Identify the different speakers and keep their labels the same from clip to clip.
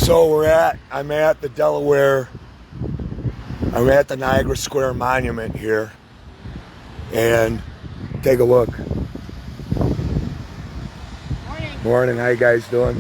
Speaker 1: So I'm at the Delaware, I'm at the Niagara Square Monument here, and take a look. Morning, how you guys doing?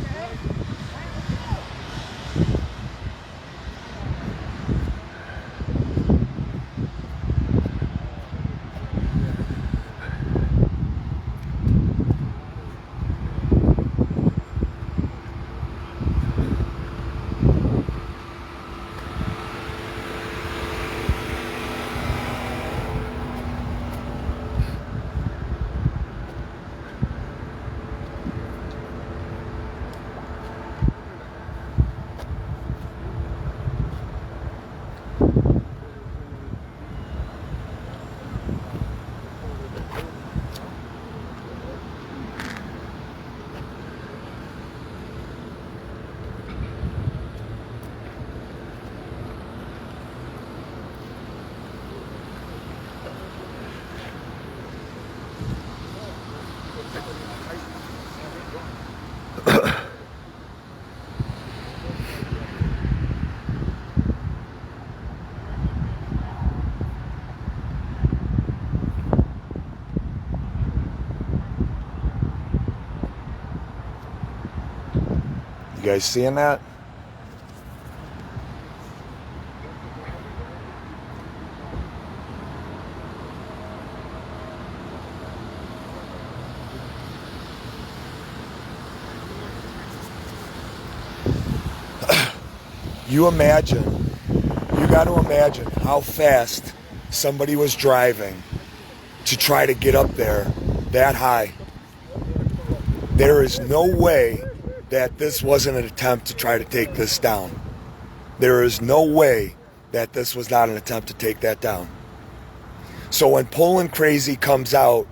Speaker 1: You guys seeing that? You got to imagine how fast somebody was driving to try to get up there that high. There is no way that this wasn't an attempt to try to take this down. There is no way that this was not an attempt to take that down. So when Poland Crazy comes out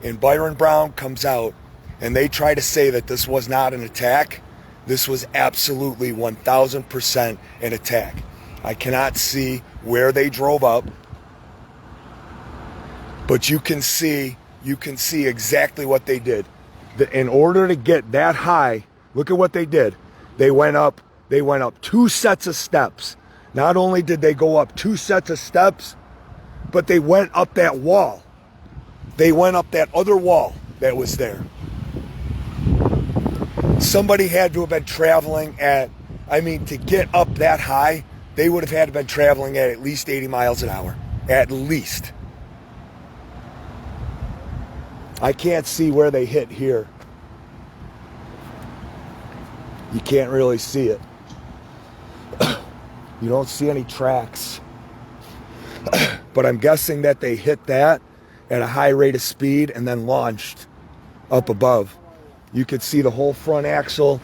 Speaker 1: and Byron Brown comes out and they try to say that this was not an attack, this was absolutely 1000% an attack. I cannot see where they drove up, but you can see exactly what they did. In order to get that high, look at what they did. They went up 2 sets of steps. Not only did they go up 2 sets of steps, but they went up that wall. They went up that other wall that was there. Somebody had to have been traveling to get up that high, they would have had to have been traveling at least 80 miles an hour. At least. I can't see where they hit here. You can't really see it. You don't see any tracks. But I'm guessing that they hit that at a high rate of speed and then launched up above. You could see the whole front axle.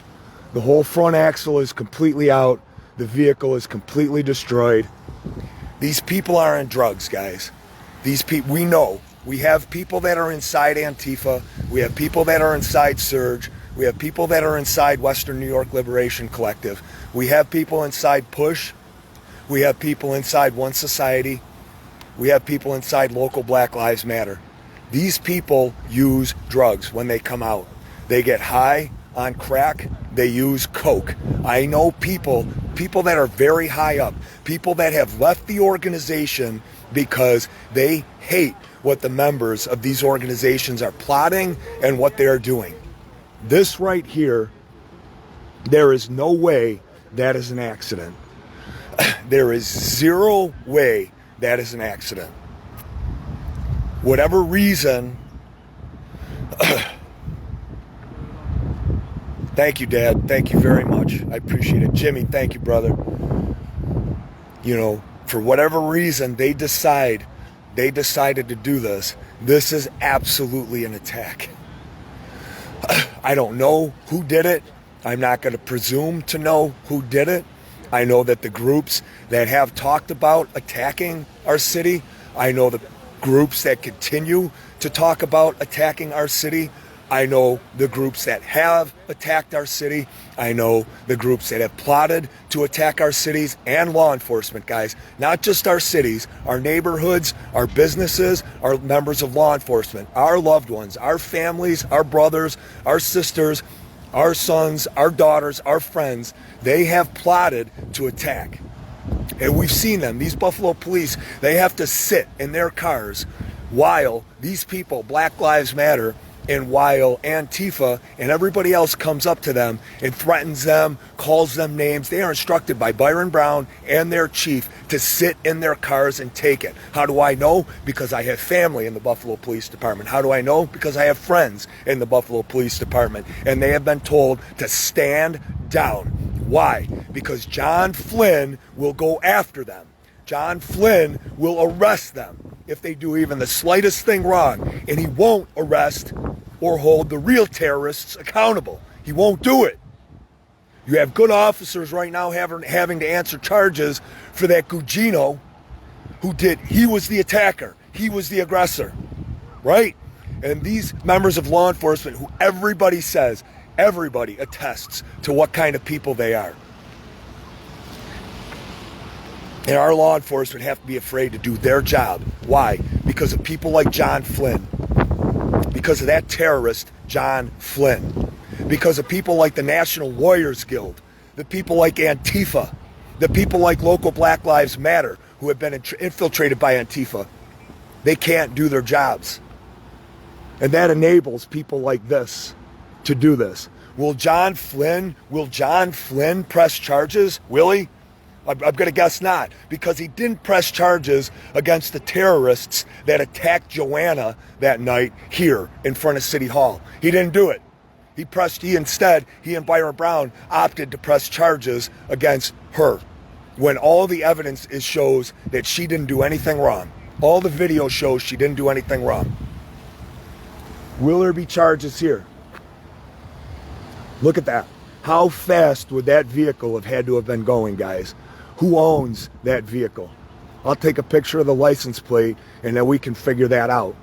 Speaker 1: The whole front axle is completely out. The vehicle is completely destroyed. These people are on drugs, guys. These people, we know. We have people that are inside Antifa. We have people that are inside Surge. We have people that are inside Western New York Liberation Collective. We have people inside PUSH. We have people inside One Society. We have people inside local Black Lives Matter. These people use drugs when they come out. They get high on crack. They use coke. I know people that are very high up, people that have left the organization because they hate what the members of these organizations are plotting and what they are doing. This right here, there is no way that is an accident. There is zero way that is an accident. Whatever reason, thank you, Dad. Thank you very much. I appreciate it. Jimmy, thank you, brother. For whatever reason, they decided to do this. This is absolutely an attack. I don't know who did it. I'm not going to presume to know who did it. I know that the groups that have talked about attacking our city, I know the groups that continue to talk about attacking our city. I know the groups that have attacked our city. I know the groups that have plotted to attack our cities and law enforcement, guys. Not just our cities, our neighborhoods, our businesses, our members of law enforcement, our loved ones, our families, our brothers, our sisters, our sons, our daughters, our friends, they have plotted to attack. And we've seen them. These Buffalo police, they have to sit in their cars while these people, Black Lives Matter, and while Antifa and everybody else comes up to them and threatens them, calls them names. They are instructed by Byron Brown and their chief to sit in their cars and take it. How do I know? Because I have family in the Buffalo Police Department. How do I know? Because I have friends in the Buffalo Police Department. And they have been told to stand down. Why? Because John Flynn will go after them. John Flynn will arrest them if they do even the slightest thing wrong. And he won't arrest or hold the real terrorists accountable. He won't do it. You have good officers right now having to answer charges for that Gugino he was the attacker. He was the aggressor, right? And these members of law enforcement who everybody attests to what kind of people they are. And our law enforcement have to be afraid to do their job. Why? Because of people like John Flynn. Because of that terrorist, John Flynn. Because of people like the National Warriors Guild. The people like Antifa. The people like local Black Lives Matter who have been infiltrated by Antifa. They can't do their jobs. And that enables people like this to do this. Will John Flynn press charges? Will he? I'm going to guess not, because he didn't press charges against the terrorists that attacked Joanna that night here in front of City Hall. He didn't do it. He and Byron Brown opted to press charges against her when all the evidence shows that she didn't do anything wrong. All the video shows she didn't do anything wrong. Will there be charges here? Look at that. How fast would that vehicle have had to have been going, guys? Who owns that vehicle? I'll take a picture of the license plate and then we can figure that out.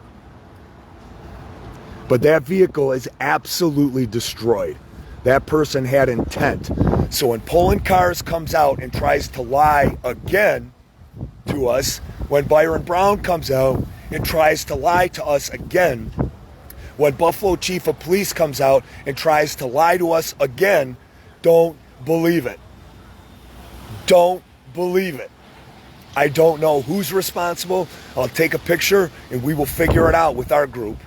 Speaker 1: But that vehicle is absolutely destroyed. That person had intent. So when Pulling Cars comes out and tries to lie again to us, when Byron Brown comes out and tries to lie to us again, when Buffalo Chief of Police comes out and tries to lie to us again, don't believe it. Don't believe it. I don't know who's responsible. I'll take a picture and we will figure it out with our group.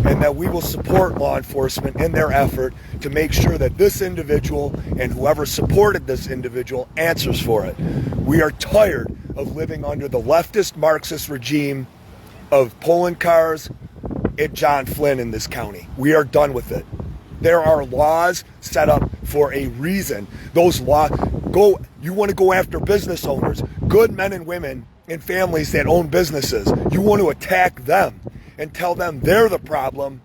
Speaker 1: And that we will support law enforcement in their effort to make sure that this individual and whoever supported this individual answers for it. We are tired of living under the leftist Marxist regime of Pulling Cars and John Flynn in this county. We are done with it. There are laws set up for a reason. Those laws you want to go after business owners, good men and women and families that own businesses. You want to attack them and tell them they're the problem,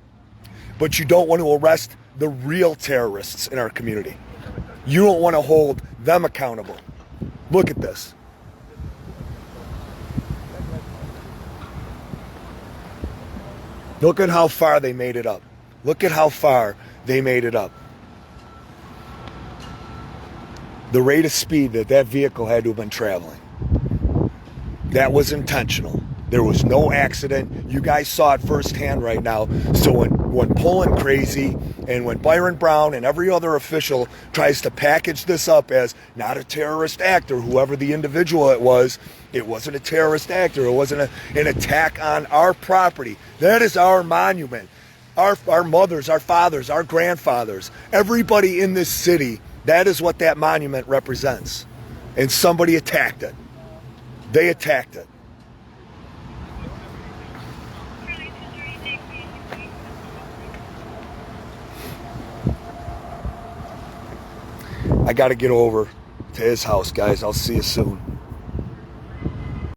Speaker 1: but you don't want to arrest the real terrorists in our community. You don't want to hold them accountable. Look at this. Look at how far they made it up. Look at how far they made it up. The rate of speed that vehicle had to have been traveling. That was intentional. There was no accident. You guys saw it firsthand right now. So when Pulling Crazy and when Byron Brown and every other official tries to package this up as not a terrorist act or whoever the individual it wasn't a terrorist act or it wasn't an attack on our property. That is our monument. Our mothers, our fathers, our grandfathers, everybody in this city, that is what that monument represents. And somebody attacked it. They attacked it. I got to get over to his house, guys. I'll see you soon.